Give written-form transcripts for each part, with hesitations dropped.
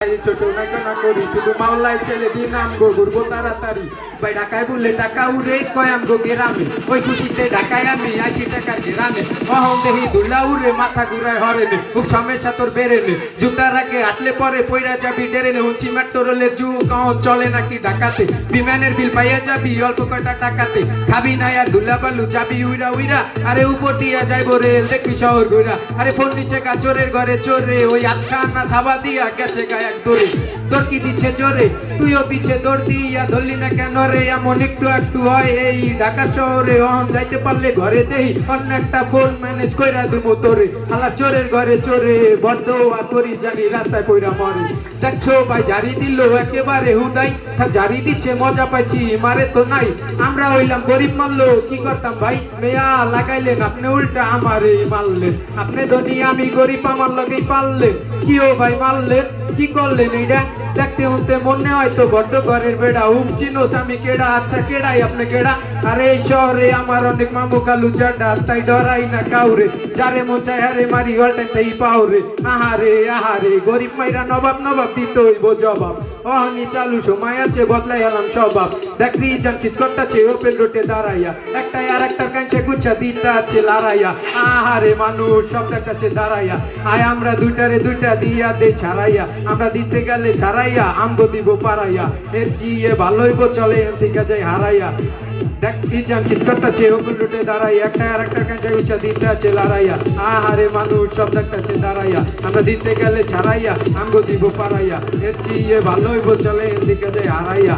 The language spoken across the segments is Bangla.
ছোট না করি শুধু মাওলায় ছেলে দিন আমগো ঘুরবো তাড়াতাড়ি ভাই ঢাকায় বললে টাকা উড়ে কয় আমগো গেরামে ওই খুশিতে ঢাকায় আমি আছি টাকা গেরামে অহং দেহি দুলা উড়ে মাথা ঘুরায় হরেনে খুব সমস্যা তোর বেরেনে জুতা রাখে হাঁটলে পরে পয়রা যাবি ডেরেনে উঁচি মেট্রোলের যুগ কখন চলে নাকি ঢাকাতে বিমানের বিল পাইয়া যাবি অল্প কটা টাকাতে খাবি না আর দুলা বালু যাবি উইরা উইরা আরে উপর দিয়া যাইবো রেল দেখবি শহর ঘুরা আরে ফোন নিচে চোরের ঘরে চোরে ওই আটখানা ধাবা দিয়া গেছে গায়ে দৌড়ে তোর কি দিচ্ছে জোরে তুইও পিছে দৌড় দিয়া ধরলি না কেন রে এমন একটু একটু হয় এই ঢাকা শহরে অন যাইতে পারলে ঘরে দেই অন্য একটা ফোন ম্যানেজ কইরা দিমু তোরে আলা চোরের ঘরে চোরে বদ্ধ আর তোরই জানি রাস্তায় কইরা মরে দেখছো ভাই জারি দিল একেবারে হুদাই জারি দিচ্ছে মজা পাইছি মারে তো নাই আমরা হইলাম গরিব মারলো কি করতাম ভাই মেয়া লাগাইলেন আপনি উল্টা আমারে মারলেন আপনি ধনী আমি গরিব আমার লগেই পারলেন কি ও ভাই মারলেন কি করলেন এইটা দেখতে হতে মনে হয় তো বড্ড ঘরের বেড়া চিনোস আমি কেডা আচ্ছা কেডাই আপনি কেডা আরে এই শহরে আমার অনেক মামু কালু জাডা তাই ডরাই না কাউরে যারে মন চায় হারে মারি অলটাই পাওরে আহারে গরিব মাইরা নবাব দিত হইব জবাব অহনি চালু সময় আছে বদলাই এলাম স্বভাব দেখ রিজন কিচ করতেছে ওপেন রোডে দাঁড়াইয়া একটাই আর একটা কাঁচে গুচ্ছা দিনটা আছে লড়াইয়া আহারে মানুষ সব দেখাচ্ছে দাঁড়াইয়া আয় আমরা দুইটা দিয়া দে ছাড়াইয়া আমরা দিতে গেলে ছাড়াইয়া আমগো দিব পারাইয়া এর চিয়ে ভালো হইব চলে এর দিকে যাই হারাইয়া দেখ রিজন কিচ করতেছে ওপেন রোডে দাঁড়াই একটা আর একটা কাঁচে গুচ্ছা দিনটা আছে লড়াইয়া আহারে মানুষ সব দেখাচ্ছে দাঁড়াইয়া আমরা দিতে গেলে ছাড়াইয়া আমগো দিব পারাইয়া এর চিয়ে ভালো হইব চলে এর দিকে যাই হারাইয়া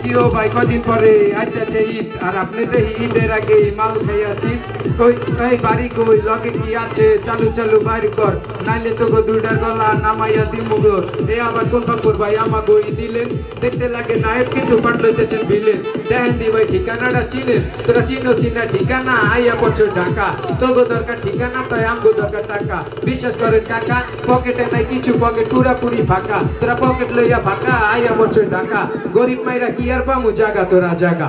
কি ও ভাই কদিন পরে আইতাছে ঈদ আর আপনি তো ঈদের আগে মাল খাইয়াছি কই এই বাড়ি কই লগে কি আছে চালু বাড়ি কর নাইলে তো গো দুইটার গলা নামাইয়া দিমু গো এ আবার কোন কাপড় ভাই আমাগো ই দিলেন দেখতে লাগে নায়ক কিন্তু পাঠলইতেছেন ভিলেন দেখেন দি ভাই ঠিকানাটা চিনেন তোরা চিনোসি না ঠিকানা আইয়া পড়ছো ঢাকা তোগো দরকার ঠিকানা তাই আমগো দরকার টাকা বিশ্বাস করেন কাকা পকেটে নাই কিছু পকেট পুরাপুরি ফাঁকা তোরা পকেট লইয়া ফাঁকা আইয়া পড়ছো ঢাকা গরিব মাইরা কি আর পামু জাগা তোরা জাগা